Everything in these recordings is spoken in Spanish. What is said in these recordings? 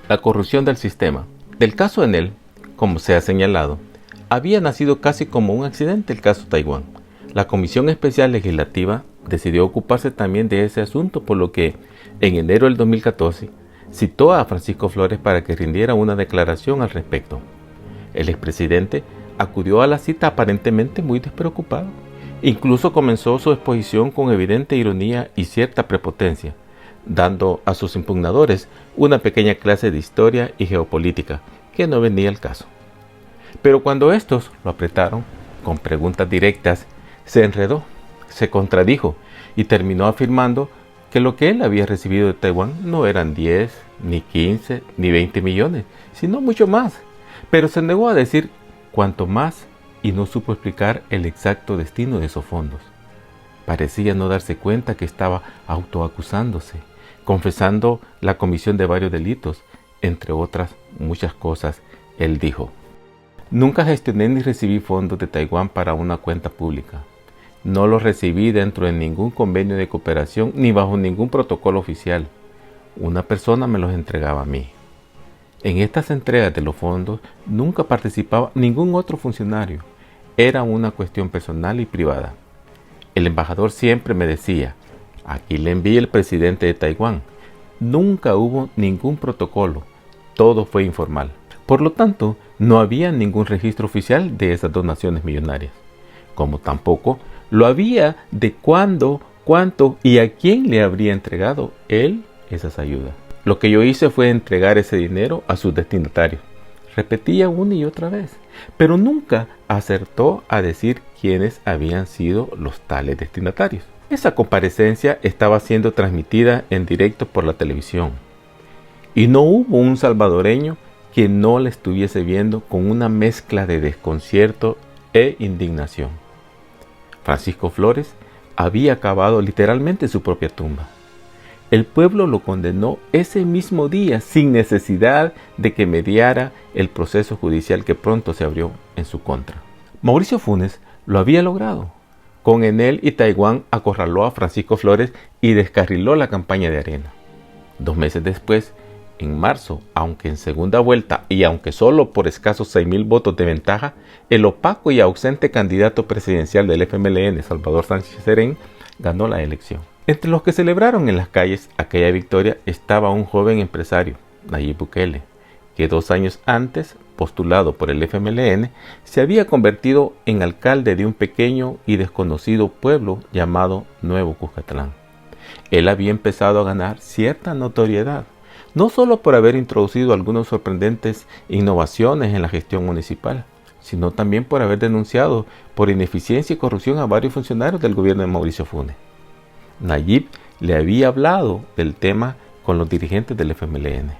La corrupción del sistema. Del caso Enel, como se ha señalado, había nacido casi como un accidente el caso Taiwán. La Comisión Especial Legislativa decidió ocuparse también de ese asunto, por lo que en enero del 2014 citó a Francisco Flores para que rindiera una declaración al respecto. El expresidente acudió a la cita aparentemente muy despreocupado. Incluso comenzó su exposición con evidente ironía y cierta prepotencia, dando a sus impugnadores una pequeña clase de historia y geopolítica que no venía al caso. Pero cuando estos lo apretaron con preguntas directas, se enredó, se contradijo y terminó afirmando que lo que él había recibido de Taiwán no eran 10, ni 15, ni 20 millones, sino mucho más. Pero se negó a decir cuánto más y no supo explicar el exacto destino de esos fondos. Parecía no darse cuenta que estaba autoacusándose, confesando la comisión de varios delitos, entre otras muchas cosas. Él dijo: nunca gestioné ni recibí fondos de Taiwán para una cuenta pública. No los recibí dentro de ningún convenio de cooperación ni bajo ningún protocolo oficial. Una persona me los entregaba a mí. En estas entregas de los fondos nunca participaba ningún otro funcionario. Era una cuestión personal y privada. El embajador siempre me decía: aquí le envié el presidente de Taiwán. Nunca hubo ningún protocolo. Todo fue informal. Por lo tanto, no había ningún registro oficial de esas donaciones millonarias, como tampoco lo había de cuándo, cuánto y a quién le habría entregado él esas ayudas. Lo que yo hice fue entregar ese dinero a sus destinatarios. Repetía una y otra vez, pero nunca acertó a decir quiénes habían sido los tales destinatarios. Esa comparecencia estaba siendo transmitida en directo por la televisión, y no hubo un salvadoreño que no la estuviese viendo con una mezcla de desconcierto e indignación. Francisco Flores había cavado literalmente su propia tumba. El pueblo lo condenó ese mismo día sin necesidad de que mediara el proceso judicial que pronto se abrió en su contra. Mauricio Funes lo había logrado. Con Enel y Taiwán acorraló a Francisco Flores y descarriló la campaña de Arena. 2 meses después, en marzo, aunque en segunda vuelta y aunque solo por escasos 6,000 votos de ventaja, el opaco y ausente candidato presidencial del FMLN, Salvador Sánchez Serén, ganó la elección. Entre los que celebraron en las calles aquella victoria estaba un joven empresario, Nayib Bukele, que 2 años antes, postulado por el FMLN, se había convertido en alcalde de un pequeño y desconocido pueblo llamado Nuevo Cuscatlán. Él había empezado a ganar cierta notoriedad, no solo por haber introducido algunas sorprendentes innovaciones en la gestión municipal, sino también por haber denunciado por ineficiencia y corrupción a varios funcionarios del gobierno de Mauricio Funes. Nayib le había hablado del tema con los dirigentes del FMLN,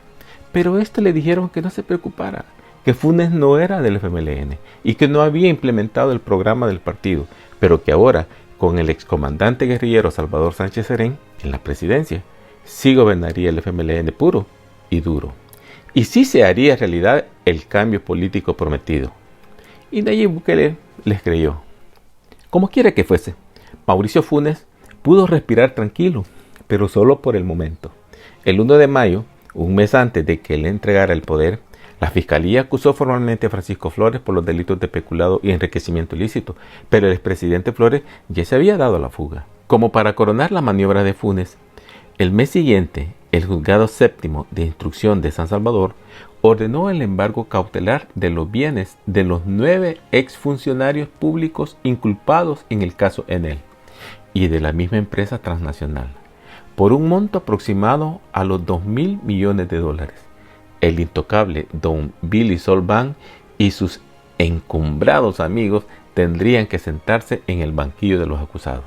pero estos le dijeron que no se preocupara, que Funes no era del FMLN y que no había implementado el programa del partido, pero que ahora, con el excomandante guerrillero Salvador Sánchez Serén en la presidencia, sí gobernaría el FMLN puro y duro, y sí se haría realidad el cambio político prometido. Y Nayib Bukele les creyó. Como quiera que fuese, Mauricio Funes pudo respirar tranquilo, pero solo por el momento. El 1 de mayo, un mes antes de que le entregara el poder, la Fiscalía acusó formalmente a Francisco Flores por los delitos de peculado y enriquecimiento ilícito, pero el expresidente Flores ya se había dado a la fuga. Como para coronar la maniobra de Funes, el mes siguiente, el Juzgado Séptimo de Instrucción de San Salvador ordenó el embargo cautelar de los bienes de los 9 exfuncionarios públicos inculpados en el caso Enel y de la misma empresa transnacional, por un monto aproximado a los $2,000 millones. El intocable don Billy Solván y sus encumbrados amigos tendrían que sentarse en el banquillo de los acusados.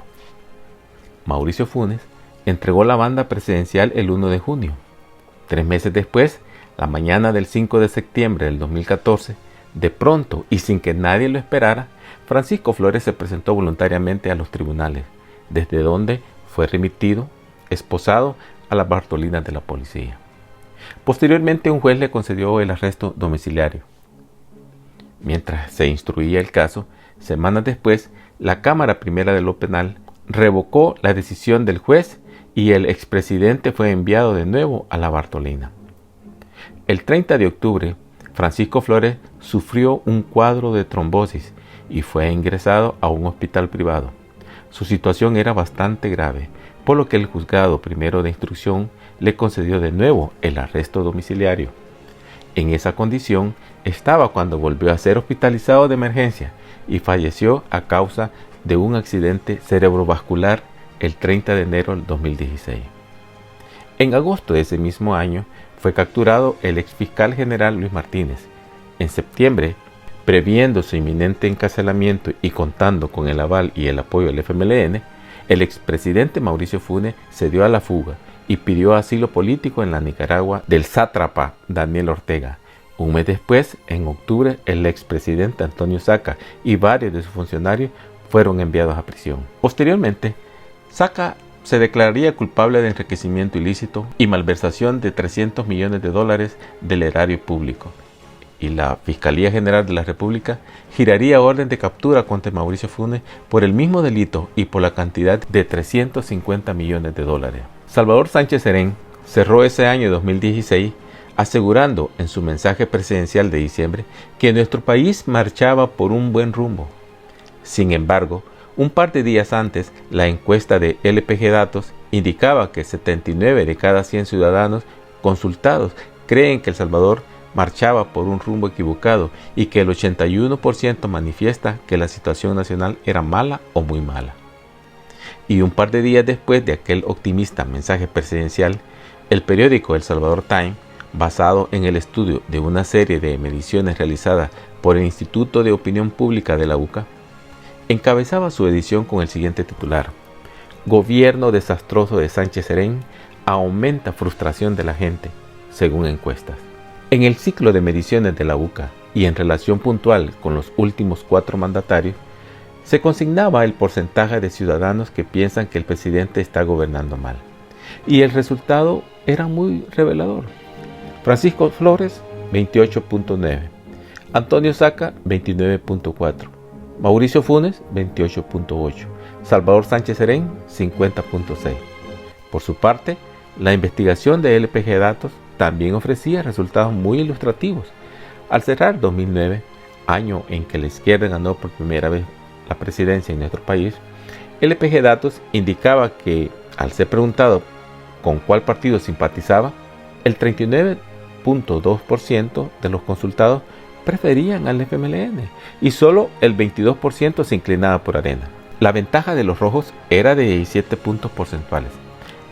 Mauricio Funes entregó la banda presidencial el 1 de junio. 3 meses después, la mañana del 5 de septiembre del 2014, de pronto y sin que nadie lo esperara, Francisco Flores se presentó voluntariamente a los tribunales, desde donde fue remitido, esposado, a las Bartolinas de la policía. Posteriormente, un juez le concedió el arresto domiciliario. Mientras se instruía el caso, semanas después, la Cámara Primera de lo Penal revocó la decisión del juez y el expresidente fue enviado de nuevo a la Bartolina. El 30 de octubre, Francisco Flores sufrió un cuadro de trombosis y fue ingresado a un hospital privado. Su situación era bastante grave, por lo que el juzgado primero de instrucción le concedió de nuevo el arresto domiciliario. En esa condición estaba cuando volvió a ser hospitalizado de emergencia y falleció a causa de un accidente cerebrovascular el 30 de enero del 2016. En agosto de ese mismo año fue capturado el exfiscal general Luis Martínez. En septiembre, previendo su inminente encarcelamiento y contando con el aval y el apoyo del FMLN, el expresidente Mauricio Funes se dio a la fuga y pidió asilo político en la Nicaragua del sátrapa Daniel Ortega. Un mes después, en octubre, el expresidente Antonio Saca y varios de sus funcionarios fueron enviados a prisión. Posteriormente, Saca se declararía culpable de enriquecimiento ilícito y malversación de $300 millones del erario público, y la Fiscalía General de la República giraría orden de captura contra Mauricio Funes por el mismo delito y por la cantidad de $350 millones. Salvador Sánchez Serén cerró ese año 2016 asegurando en su mensaje presidencial de diciembre que nuestro país marchaba por un buen rumbo. Sin embargo, un par de días antes, la encuesta de LPG Datos indicaba que 79 de cada 100 ciudadanos consultados creen que El Salvador marchaba por un rumbo equivocado y que el 81% manifiesta que la situación nacional era mala o muy mala. Y un par de días después de aquel optimista mensaje presidencial, el periódico El Salvador Times, basado en el estudio de una serie de mediciones realizadas por el Instituto de Opinión Pública de la UCA, encabezaba su edición con el siguiente titular: Gobierno desastroso de Sánchez Serén aumenta frustración de la gente, según encuestas. En el ciclo de mediciones de la UCA y en relación puntual con los últimos 4 mandatarios, se consignaba el porcentaje de ciudadanos que piensan que el presidente está gobernando mal. Y el resultado era muy revelador. Francisco Flores, 28.9. Antonio Saca, 29.4. Mauricio Funes, 28.8. Salvador Sánchez Serén, 50.6. Por su parte, la investigación de LPG Datos también ofrecía resultados muy ilustrativos. Al cerrar 2009, año en que la izquierda ganó por primera vez la presidencia en nuestro país, LPG Datos indicaba que, al ser preguntado con cuál partido simpatizaba, el 39.2% de los consultados preferían al FMLN y solo el 22% se inclinaba por Arena. La ventaja de los rojos era de 17 puntos porcentuales.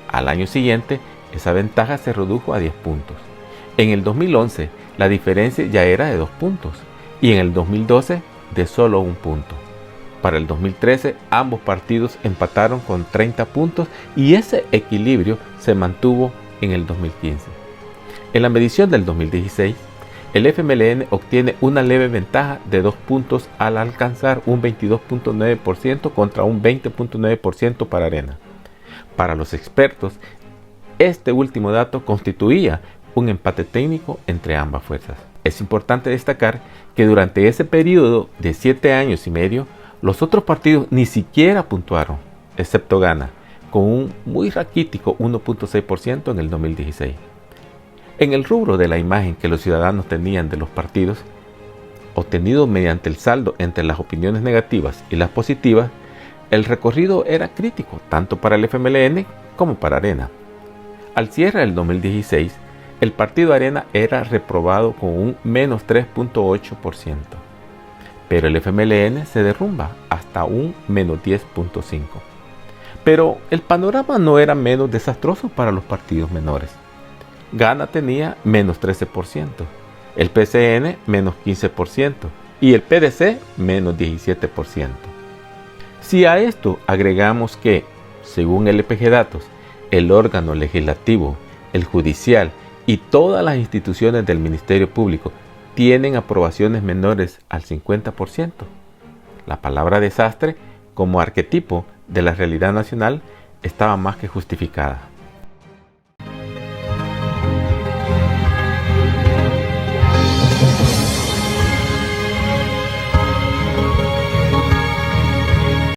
Al año siguiente, esa ventaja se redujo a 10 puntos. En el 2011, la diferencia ya era de 2 puntos y en el 2012 de solo 1 punto. Para el 2013, ambos partidos empataron con 30 puntos y ese equilibrio se mantuvo en el 2015. En la medición del 2016, el FMLN obtiene una leve ventaja de 2 puntos al alcanzar un 22.9% contra un 20.9% para Arena. Para los expertos, este último dato constituía un empate técnico entre ambas fuerzas. Es importante destacar que durante ese periodo de 7 años y medio, los otros partidos ni siquiera puntuaron, excepto Gana, con un muy raquítico 1.6% en el 2016. En el rubro de la imagen que los ciudadanos tenían de los partidos, obtenido mediante el saldo entre las opiniones negativas y las positivas, el recorrido era crítico tanto para el FMLN como para Arena. Al cierre del 2016, el partido Arena era reprobado con un menos 3.8%, pero el FMLN se derrumba hasta un menos 10.5%. Pero el panorama no era menos desastroso para los partidos menores. Gana tenía menos 13%, el PCN menos 15% y el PDC menos 17%. Si a esto agregamos que, según LPG Datos, el órgano legislativo, el judicial y todas las instituciones del Ministerio Público tienen aprobaciones menores al 50%, la palabra desastre como arquetipo de la realidad nacional estaba más que justificada.